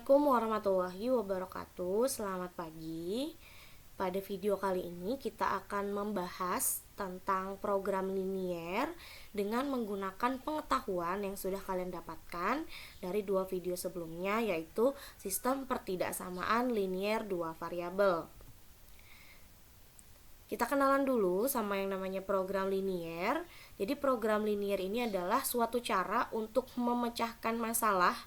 Assalamualaikum warahmatullahi wabarakatuh. Selamat pagi. Pada video kali ini kita akan membahas tentang program linier dengan menggunakan pengetahuan yang sudah kalian dapatkan dari dua video sebelumnya, yaitu sistem pertidaksamaan linier dua variabel. Kita kenalan dulu sama yang namanya program linier. Jadi program linier ini adalah suatu cara untuk memecahkan masalah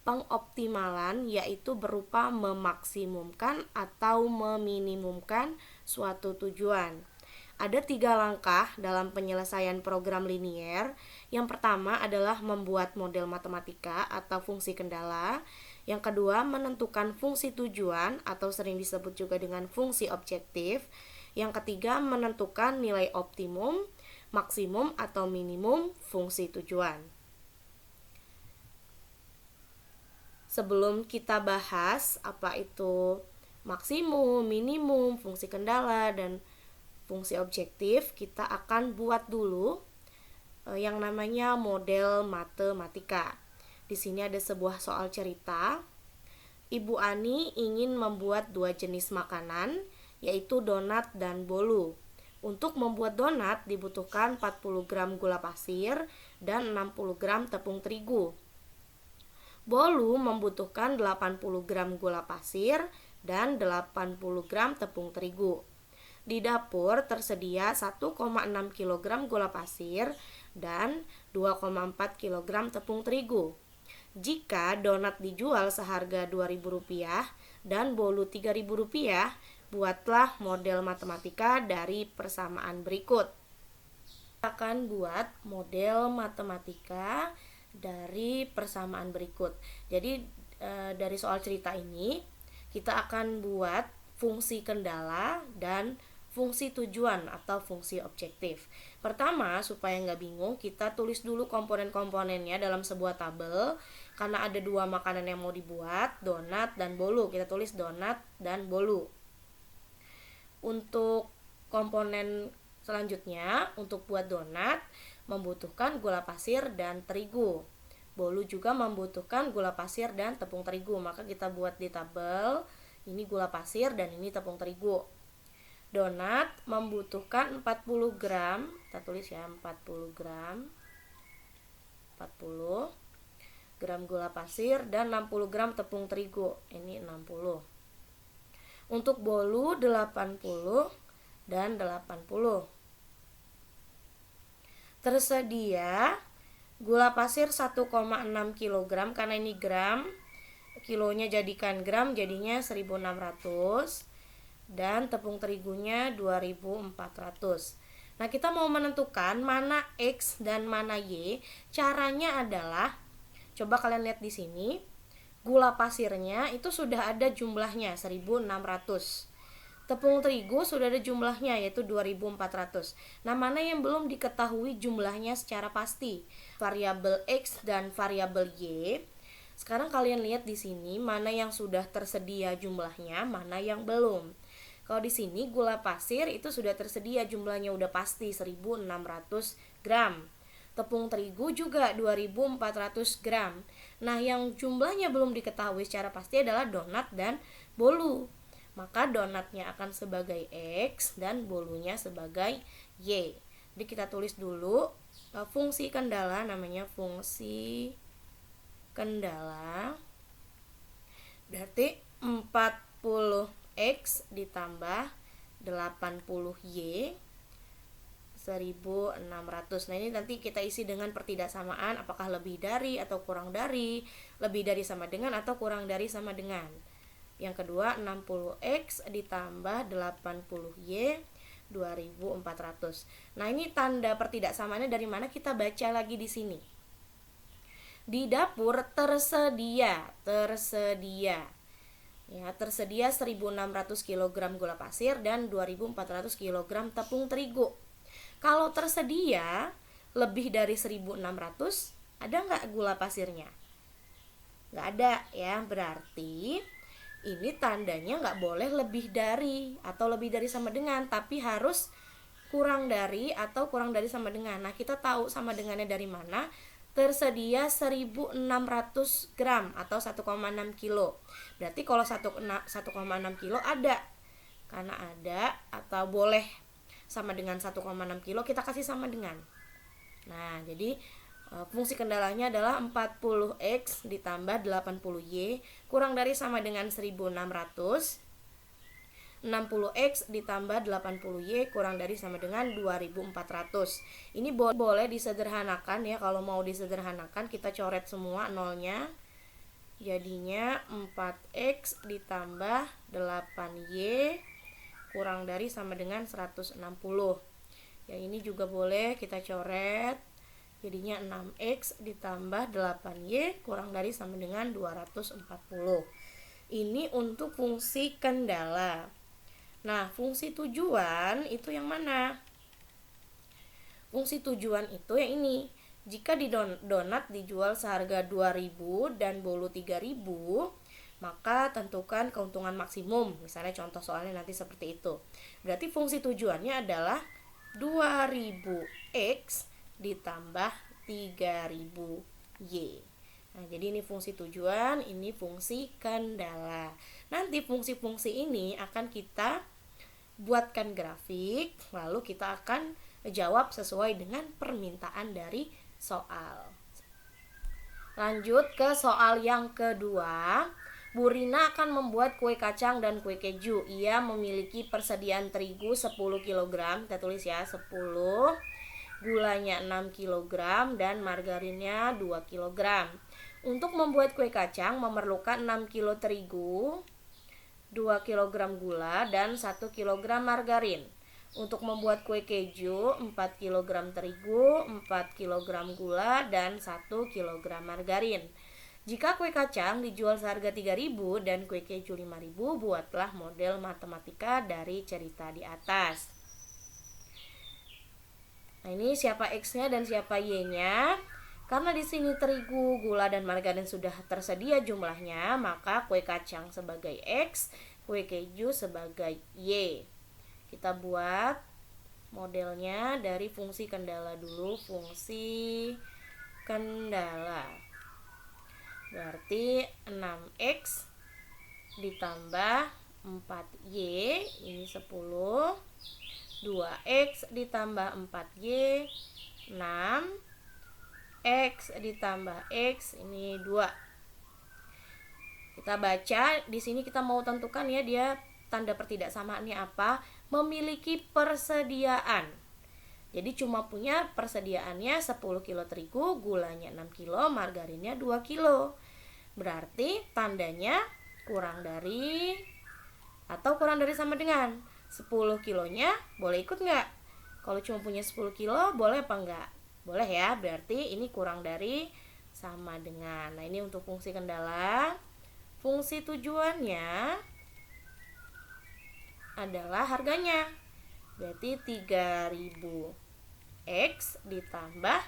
pengoptimalan, yaitu berupa memaksimumkan atau meminimumkan suatu tujuan. Ada 3 langkah dalam penyelesaian program linier. Yang pertama adalah membuat model matematika atau fungsi kendala. Yang kedua, menentukan fungsi tujuan atau sering disebut juga dengan fungsi objektif. Yang ketiga, menentukan nilai optimum, maksimum atau minimum fungsi tujuan. Sebelum kita bahas apa itu maksimum, minimum, fungsi kendala, dan fungsi objektif, kita akan buat dulu yang namanya model matematika. Di sini ada sebuah soal cerita. Ibu Ani ingin membuat 2 jenis makanan, yaitu donat dan bolu. Untuk membuat donat dibutuhkan 40 gram gula pasir dan 60 gram tepung terigu. Bolu membutuhkan 80 gram gula pasir dan 80 gram tepung terigu. Di dapur tersedia 1,6 kg gula pasir dan 2,4 kg tepung terigu. Jika donat dijual seharga Rp2.000 dan bolu Rp3.000, buatlah model matematika dari persamaan berikut. Kita akan buat model matematika dari persamaan berikut. Jadi dari soal cerita ini kita akan buat fungsi kendala dan fungsi tujuan atau fungsi objektif. Pertama, supaya nggak bingung, kita tulis dulu komponen-komponennya dalam sebuah tabel. Karena ada 2 makanan yang mau dibuat, donat dan bolu. Kita tulis donat dan bolu. Untuk komponen selanjutnya, untuk buat donat membutuhkan gula pasir dan terigu. Bolu juga membutuhkan gula pasir dan tepung terigu. Maka kita buat di tabel, ini gula pasir dan ini tepung terigu. Donat membutuhkan 40 gram, kita tulis ya 40 gram. 40 gram gula pasir dan 60 gram tepung terigu. Ini 60. Untuk bolu 80 dan 80. Tersedia gula pasir 1,6 kg, karena ini gram, kilonya jadikan gram, jadinya 1600, dan tepung terigunya 2400. Nah, kita mau menentukan mana X dan mana Y. Caranya adalah, coba kalian lihat di sini, gula pasirnya itu sudah ada jumlahnya 1600. Tepung terigu sudah ada jumlahnya, yaitu 2400. Nah, mana yang belum diketahui jumlahnya secara pasti? Variabel X dan variabel Y. Sekarang kalian lihat di sini mana yang sudah tersedia jumlahnya, mana yang belum. Kalau di sini gula pasir itu sudah tersedia jumlahnya, udah pasti 1600 gram. Tepung terigu juga 2400 gram. Nah, yang jumlahnya belum diketahui secara pasti adalah donat dan bolu. Maka donatnya akan sebagai X dan bolunya sebagai Y. Jadi kita tulis dulu fungsi kendala, namanya fungsi kendala. Berarti 40X ditambah 80Y 1600. Nah, ini nanti kita isi dengan pertidaksamaan, apakah lebih dari atau kurang dari, lebih dari sama dengan atau kurang dari sama dengan. Yang kedua 60X ditambah 80Y 2400. Nah, ini tanda pertidaksamaannya dari mana? Kita baca lagi di sini. Di dapur tersedia ya, tersedia 1600 kg gula pasir dan 2400 kg tepung terigu. Kalau tersedia lebih dari 1600, ada nggak gula pasirnya? Nggak ada ya, berarti ini tandanya nggak boleh lebih dari atau lebih dari sama dengan, tapi harus kurang dari atau kurang dari sama dengan. Nah, kita tahu sama dengannya dari mana? tersedia 1600 gram atau 1,6 kilo. Berarti kalau 1,6 kilo ada, karena ada atau boleh sama dengan 1,6 kilo, kita kasih sama dengan. Nah, jadi fungsi kendalanya adalah 40X ditambah 80Y kurang dari sama dengan 1600. 60X ditambah 80Y kurang dari sama dengan 2400. Ini boleh disederhanakan ya. Kalau mau disederhanakan kita coret semua nolnya. Jadinya 4X ditambah 8Y kurang dari sama dengan 160. Yang ini juga boleh kita coret. Jadinya 6X ditambah 8Y kurang dari sama dengan 240. Ini untuk fungsi kendala. Nah, fungsi tujuan itu yang mana? Fungsi tujuan itu yang ini. Jika donat dijual seharga 2.000 dan bolu 3.000, maka tentukan keuntungan maksimum. Misalnya contoh soalnya nanti seperti itu. Berarti fungsi tujuannya adalah 2.000X ditambah 3.000Y. Nah, jadi ini fungsi tujuan, ini fungsi kendala. Nanti fungsi-fungsi ini akan kita buatkan grafik, lalu kita akan jawab sesuai dengan permintaan dari soal. Lanjut ke soal yang kedua. Bu Rina akan membuat kue kacang dan kue keju. Ia memiliki persediaan terigu 10 kg, kita tulis ya 10, gulanya 6 kg dan margarinnya 2 kg. Untuk membuat kue kacang memerlukan 6 kg terigu, 2 kg gula dan 1 kg margarin. Untuk membuat kue keju 4 kg terigu, 4 kg gula dan 1 kg margarin. Jika kue kacang dijual seharga 3.000 dan kue keju 5.000, buatlah model matematika dari cerita di atas. Nah, ini siapa X-nya dan siapa Y-nya? Karena di sini terigu, gula dan margarin sudah tersedia jumlahnya, maka kue kacang sebagai X, kue keju sebagai Y. Kita buat modelnya dari fungsi kendala dulu. Fungsi kendala berarti 6X ditambah 4Y, ini 10, 2X ditambah 4Y 6, X ditambah X ini 2. Kita baca di sini, kita mau tentukan ya dia tanda pertidaksamaannya apa. Memiliki persediaan. Jadi cuma punya persediaannya 10 kg terigu, gulanya 6 kg, margarinnya 2 kg. Berarti tandanya kurang dari atau kurang dari sama dengan 10 kilonya boleh ikut nggak? Kalau cuma punya 10 kilo boleh apa enggak? Boleh ya, berarti ini kurang dari sama dengan. Nah, ini untuk fungsi kendala. Fungsi tujuannya adalah harganya. Berarti 3.000X ditambah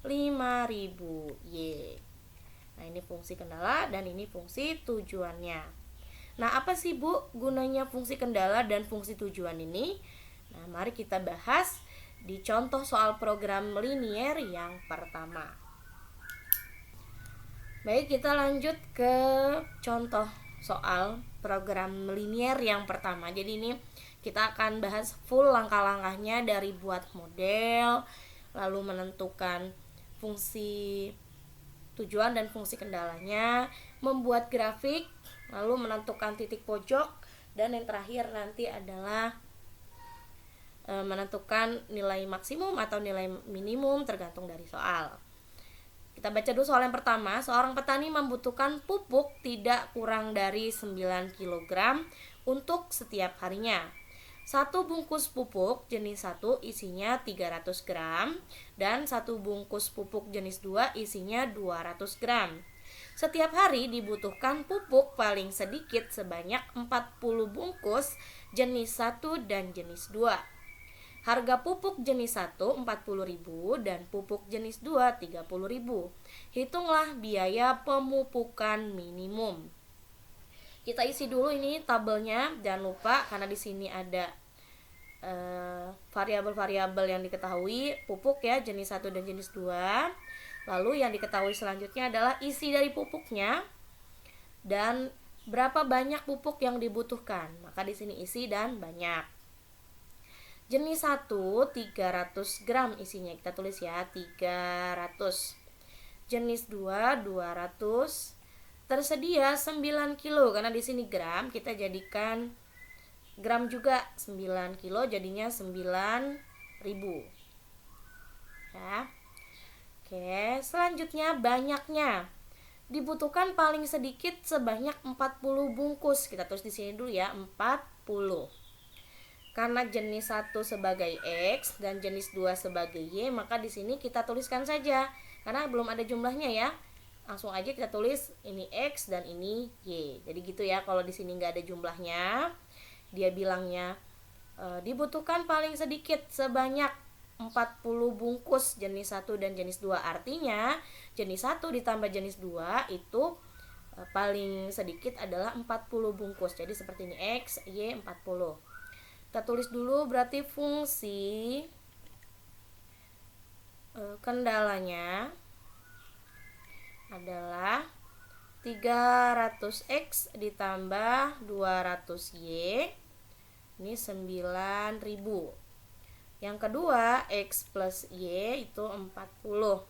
5.000Y. Nah, ini fungsi kendala dan ini fungsi tujuannya. Nah, apa sih Bu gunanya fungsi kendala dan fungsi tujuan ini? Nah, mari kita bahas di contoh soal program linier yang pertama. Baik, kita lanjut ke contoh soal program linier yang pertama. Jadi ini kita akan bahas full langkah-langkahnya dari buat model, lalu menentukan fungsi tujuan dan fungsi kendalanya, membuat grafik, lalu menentukan titik pojok, dan yang terakhir nanti adalah menentukan nilai maksimum atau nilai minimum tergantung dari soal. Kita baca dulu soal yang pertama. Seorang petani membutuhkan pupuk tidak kurang dari 9 kg untuk setiap harinya. Satu bungkus pupuk jenis 1 isinya 300 gram dan satu bungkus pupuk jenis 2 isinya 200 gram. Setiap hari dibutuhkan pupuk paling sedikit sebanyak 40 bungkus jenis 1 dan jenis 2. Harga pupuk jenis 1 40.000 dan pupuk jenis 2 30.000. Hitunglah biaya pemupukan minimum. Kita isi dulu ini tabelnya, jangan lupa karena di sini ada variabel-variabel yang diketahui, pupuk ya jenis 1 dan jenis 2. Lalu yang diketahui selanjutnya adalah isi dari pupuknya dan berapa banyak pupuk yang dibutuhkan. Maka di sini isi dan banyak. Jenis 1 300 gram isinya, kita tulis ya 300. Jenis 2 200. Tersedia 9 kilo, karena di sini gram kita jadikan gram juga, 9 kilo jadinya 9.000 ya. Oke, selanjutnya banyaknya. Dibutuhkan paling sedikit sebanyak 40 bungkus. Kita tulis di sini dulu ya, 40. Karena jenis 1 sebagai X dan jenis 2 sebagai Y, maka di sini kita tuliskan saja. Karena belum ada jumlahnya ya. Langsung aja kita tulis ini X dan ini Y. Jadi gitu ya, kalau di sini nggak ada jumlahnya, dia bilangnya dibutuhkan paling sedikit sebanyak 40 bungkus jenis 1 dan jenis 2. Artinya jenis 1 ditambah jenis 2 itu paling sedikit adalah 40 bungkus. Jadi seperti ini X, Y 40. Kita tulis dulu berarti fungsi kendalanya adalah 300X ditambah 200Y. Ini 9.000. Yang kedua, X plus Y itu 40.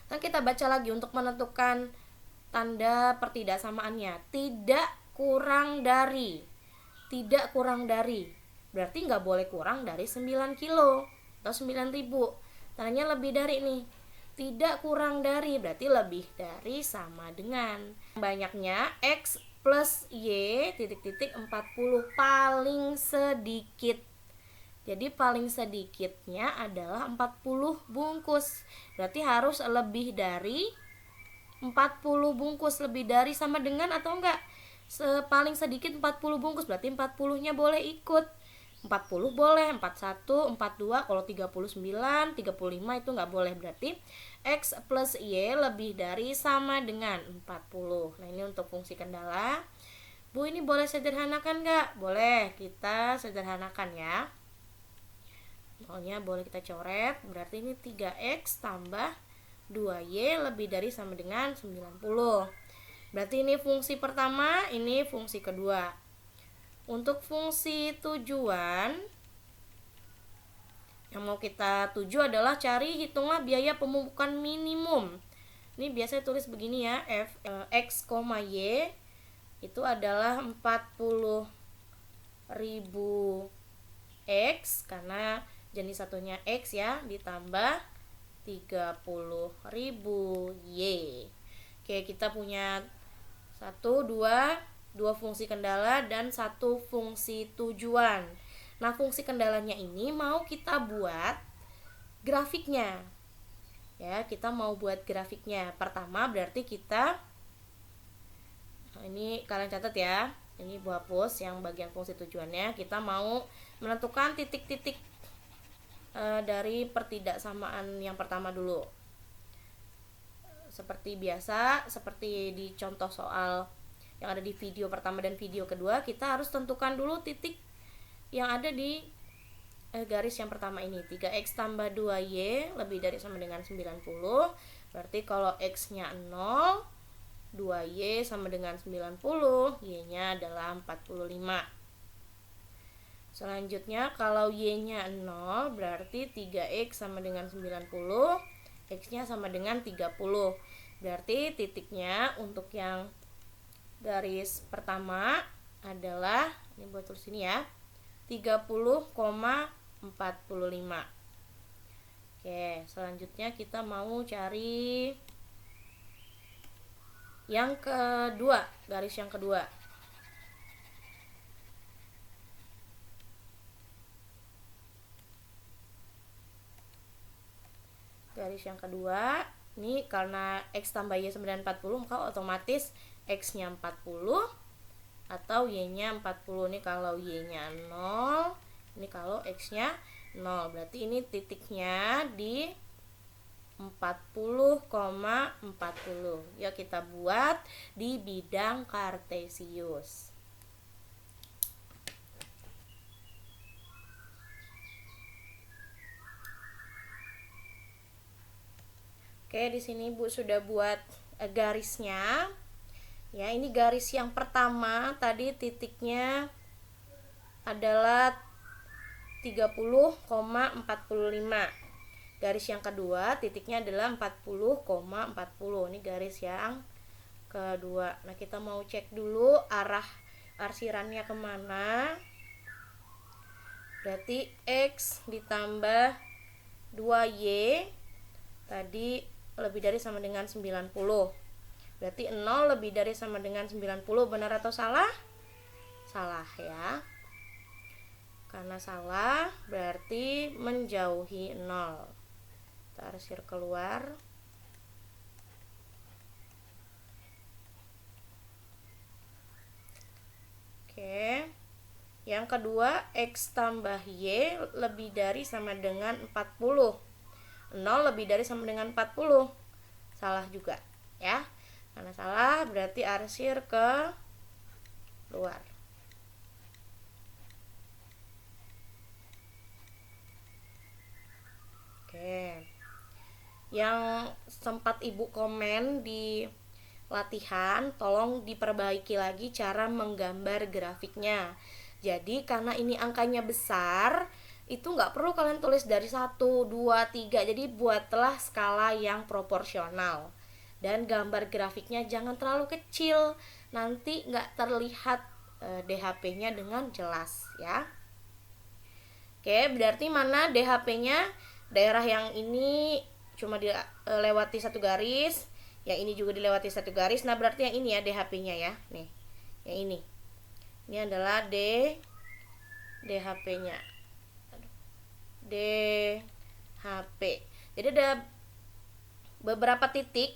Nah, kita baca lagi untuk menentukan tanda pertidaksamaannya. Tidak kurang dari. Tidak kurang dari. Berarti nggak boleh kurang dari 9 kilo atau 9.000. Tandanya lebih dari nih. Tidak kurang dari berarti lebih dari sama dengan. Banyaknya X plus Y titik-titik 40 paling sedikit. Jadi paling sedikitnya adalah 40 bungkus. Berarti harus lebih dari 40 bungkus. Lebih dari sama dengan atau enggak? Paling sedikit 40 bungkus. Berarti 40-nya boleh ikut. 40 boleh, 41, 42. Kalau 39, 35 itu enggak boleh. Berarti X plus Y lebih dari sama dengan 40. Nah, ini untuk fungsi kendala. Bu, ini boleh sederhanakan enggak? Boleh, kita sederhanakan ya. Nolnya boleh kita coret, berarti ini 3X tambah 2Y lebih dari sama dengan 90. Berarti ini fungsi pertama, ini fungsi kedua. Untuk fungsi tujuan, yang mau kita tuju adalah cari hitunglah biaya pemupukan minimum. Ini biasanya tulis begini ya, X, Y itu adalah 40.000 X karena jenis satunya X ya, ditambah 30.000 Y. Oke, kita punya 2 fungsi kendala dan 1 fungsi tujuan. Nah, fungsi kendalanya ini mau kita buat grafiknya. Ya, kita mau buat grafiknya. Pertama berarti kita, ini kalian catat ya, ini buah hapus yang bagian fungsi tujuannya. Kita mau menentukan titik-titik dari pertidaksamaan yang pertama dulu. Seperti biasa, seperti di contoh soal yang ada di video pertama dan video kedua, kita harus tentukan dulu titik yang ada di garis yang pertama ini. 3X tambah 2Y lebih dari sama dengan 90. Berarti kalau X-nya 0, 2Y sama dengan 90, Y-nya adalah 45. Selanjutnya kalau Y-nya 0 berarti 3X sama dengan 90, X-nya sama dengan 30. Berarti titiknya untuk yang garis pertama adalah, ini buat tulis ini ya, 30,45. Oke, selanjutnya kita mau cari yang kedua, garis yang kedua. Garis yang kedua, ini karena X tambah Y sama dengan 40, maka otomatis X-nya 40 atau Y-nya 40. Ini kalau Y-nya 0, ini kalau X-nya 0. Berarti ini titiknya di 40,40. Yuk kita buat di bidang kartesius. Oke, di sini Bu sudah buat garisnya. Ya, ini garis yang pertama tadi titiknya adalah 30,45. Garis yang kedua titiknya adalah 40,40. Ini garis yang kedua. Nah, kita mau cek dulu arah arsirannya kemana. Berarti X ditambah 2Y tadi lebih dari sama dengan 90. Berarti 0 lebih dari sama dengan 90. Benar atau salah? Salah ya. Karena salah berarti menjauhi 0. Kita arsir keluar. Oke. Yang kedua, X tambah Y lebih dari sama dengan 40. 0 lebih dari sama dengan 40. Salah juga ya. Karena salah berarti arsir ke luar. Oke. Yang sempat Ibu komen di latihan, tolong diperbaiki lagi cara menggambar grafiknya. Jadi karena ini angkanya besar, itu nggak perlu kalian tulis dari 1, 2, 3. Jadi buatlah skala yang proporsional. Dan gambar grafiknya jangan terlalu kecil, nanti nggak terlihat DHP-nya dengan jelas ya. Oke, berarti mana DHP-nya? Daerah yang ini cuma dilewati satu garis, yang ini juga dilewati satu garis. Nah, berarti yang ini ya DHP-nya ya. Nih, yang ini. Ini adalah DHP-nya. DHP. Jadi ada beberapa titik.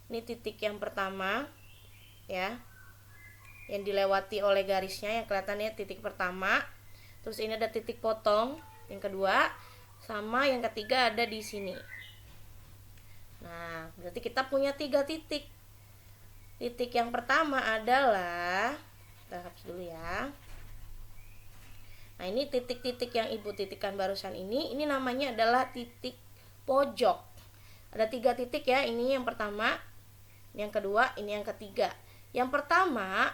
Ini titik yang pertama ya. Yang dilewati oleh garisnya yang kelihatannya titik pertama. Terus ini ada titik potong yang kedua, sama yang ketiga ada di sini. Nah, berarti kita punya 3 titik. Titik yang pertama adalah, kita hapus dulu ya. Nah, ini titik-titik yang Ibu titikkan barusan ini namanya adalah titik pojok. Ada 3 titik ya, ini yang pertama, ini yang kedua, ini yang ketiga. Yang pertama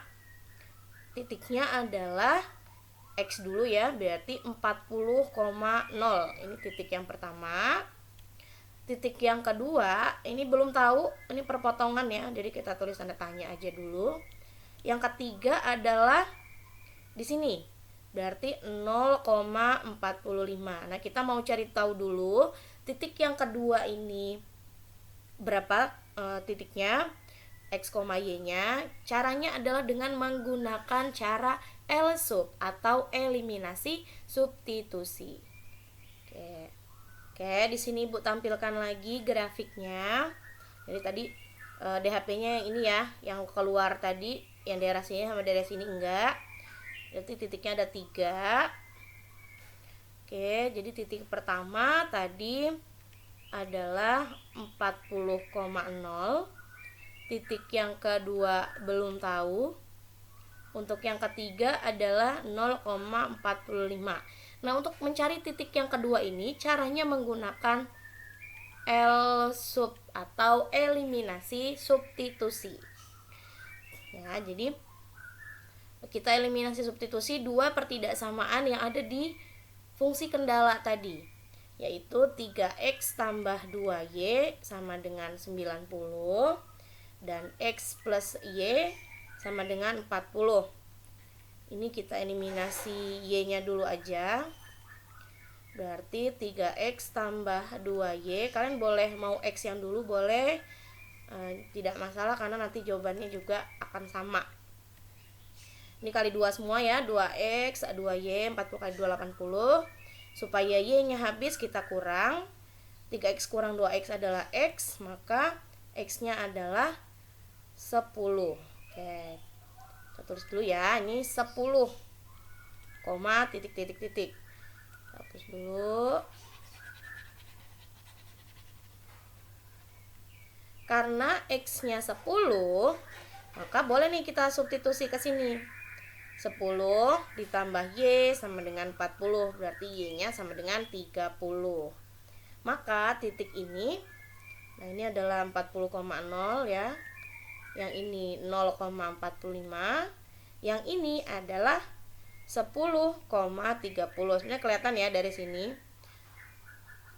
titiknya adalah X dulu ya, berarti 40,0. Ini titik yang pertama. Titik yang kedua, ini belum tahu, ini perpotongan ya, jadi kita tulis tanda tanya aja dulu. Yang ketiga adalah di sini, berarti 0,45. Nah, kita mau cari tahu dulu titik yang kedua ini berapa titiknya, X, Y-nya. Caranya adalah dengan menggunakan cara L-sub atau eliminasi substitusi. Oke, di sini Ibu tampilkan lagi grafiknya. Jadi tadi DHP-nya yang ini ya, yang keluar tadi, yang daerah sini sama daerah sini enggak. Jadi titiknya ada 3. Oke, jadi titik pertama tadi adalah 40,0. Titik yang kedua belum tahu. Untuk yang ketiga adalah 0,45. Nah, untuk mencari titik yang kedua ini caranya menggunakan L-sub atau eliminasi substitusi. Ya, jadi kita eliminasi substitusi 2 pertidaksamaan yang ada di fungsi kendala tadi, yaitu 3X tambah 2Y sama dengan 90 dan X plus Y sama dengan 40. Ini kita eliminasi Y-nya dulu aja. Berarti 3X tambah 2Y. Kalian boleh mau X yang dulu boleh, tidak masalah karena nanti jawabannya juga akan sama. Ini kali 2 semua ya, 2X, 2Y, 40 kali 2, 80. Supaya Y-nya habis kita kurang. 3X kurang 2X adalah X, maka X-nya adalah 10. Oke, kita tulis dulu ya, ini 10, koma, titik. Hapus dulu. Karena X-nya 10, maka boleh nih kita substitusi ke sini. 10 ditambah Y sama dengan 40, berarti Y-nya sama dengan 30. Maka titik ini Nah, ini adalah 40,0 ya. Yang ini 0,45. Yang ini adalah 10,30. Sebenarnya kelihatan ya dari sini.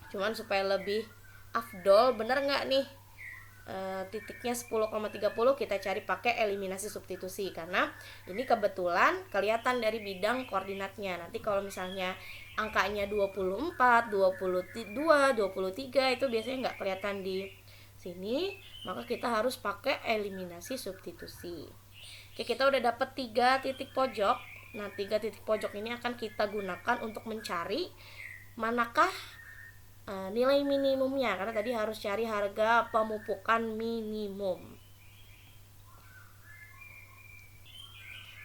Cuman supaya lebih afdol, bener nggak nih titiknya 10,30, kita cari pakai eliminasi substitusi, karena ini kebetulan kelihatan dari bidang koordinatnya. Nanti kalau misalnya angkanya 24, 22, 23 itu biasanya nggak kelihatan di sini, maka kita harus pakai eliminasi substitusi. Oke, kita udah dapat 3 titik pojok. Nah, 3 titik pojok ini akan kita gunakan untuk mencari manakah nilai minimumnya, karena tadi harus cari harga pemupukan minimum.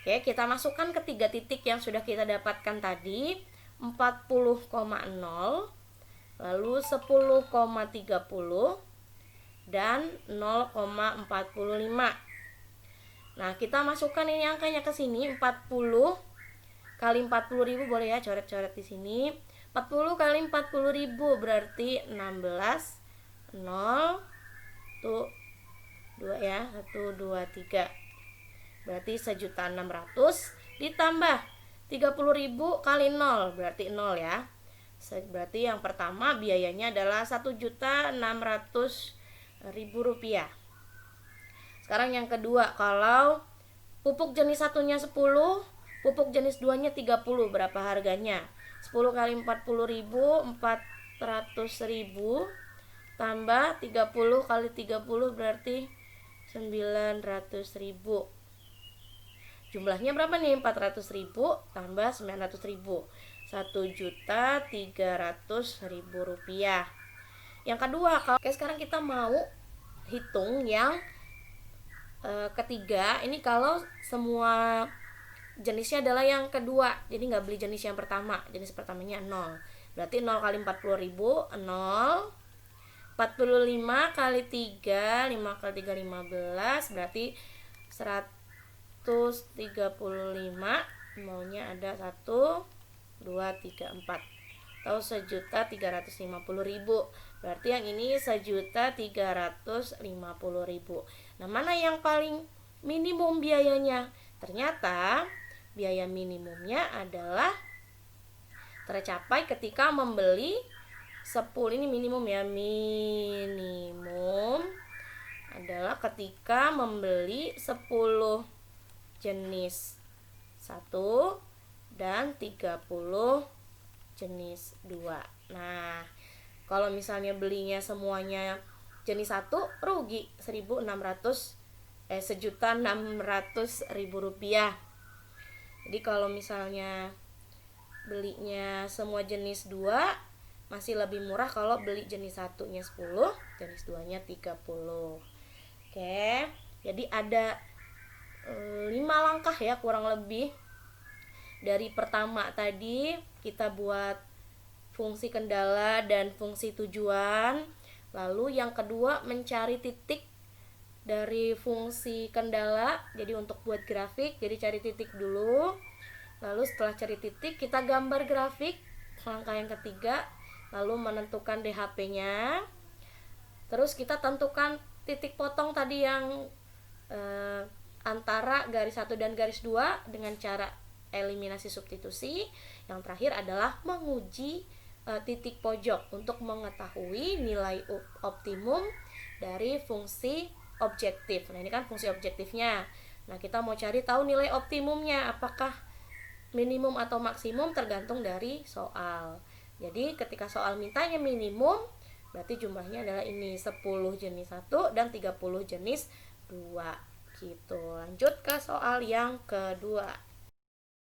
Oke, kita masukkan ke 3 titik yang sudah kita dapatkan tadi, 40,0, lalu 10,30 dan 0,45. Nah, kita masukkan ini angkanya ke sini, 40 kali 40.000, boleh ya coret-coret di sini. 40 kali 40.000 berarti 16. 0 tuh 2 ya, 1 2 3. Berarti 1.600.000 ditambah 30.000 kali 0 berarti 0 ya. Berarti yang pertama biayanya adalah 1.600.000 rupiah. Sekarang yang kedua, kalau pupuk jenis satunya 10, pupuk jenis 2-nya 30, berapa harganya? 10 kali 40.000, 400.000 tambah 30 kali 30 berarti 900.000. Jumlahnya berapa nih? 400.000 tambah 900.000, 1.300.000 rupiah. Yang kedua, sekarang kita mau hitung yang ketiga. Ini kalau semua jenisnya adalah yang kedua, jadi nggak beli jenis yang pertama. Jenis pertamanya 0, berarti 0 kali 40.000 0. 45 kali 3, 5 kali 3 15, berarti 135. Maunya ada 1 2 3 4 atau 1.350.000. Berarti yang ini 1.350.000. Nah, mana yang paling minimum biayanya? Ternyata biaya minimumnya adalah tercapai ketika membeli 10. Ini minimum ya, minimum adalah ketika membeli 10 jenis 1 dan 30 jenis 2. Nah, kalau misalnya belinya semuanya jenis 1, rugi 1.600.000 rupiah. Jadi kalau misalnya belinya semua jenis 2, masih lebih murah kalau beli jenis 1-nya 10, jenis 2-nya 30. Oke, jadi ada 5 langkah ya kurang lebih. Dari pertama tadi kita buat fungsi kendala dan fungsi tujuan. Lalu yang kedua mencari titik dari fungsi kendala. Jadi untuk buat grafik, jadi cari titik dulu. Lalu setelah cari titik kita gambar grafik. Langkah yang ketiga, lalu menentukan DHP-nya. Terus kita tentukan titik potong tadi yang antara garis 1 dan garis 2 dengan cara eliminasi substitusi. Yang terakhir adalah menguji titik pojok untuk mengetahui nilai optimum dari fungsi objektif. Nah, ini kan fungsi objektifnya. Nah, kita mau cari tahu nilai optimumnya, apakah minimum atau maksimum, tergantung dari soal. Jadi ketika soal mintanya minimum, berarti jumlahnya adalah ini 10 jenis 1 dan 30 jenis 2 gitu. Lanjut ke soal yang kedua.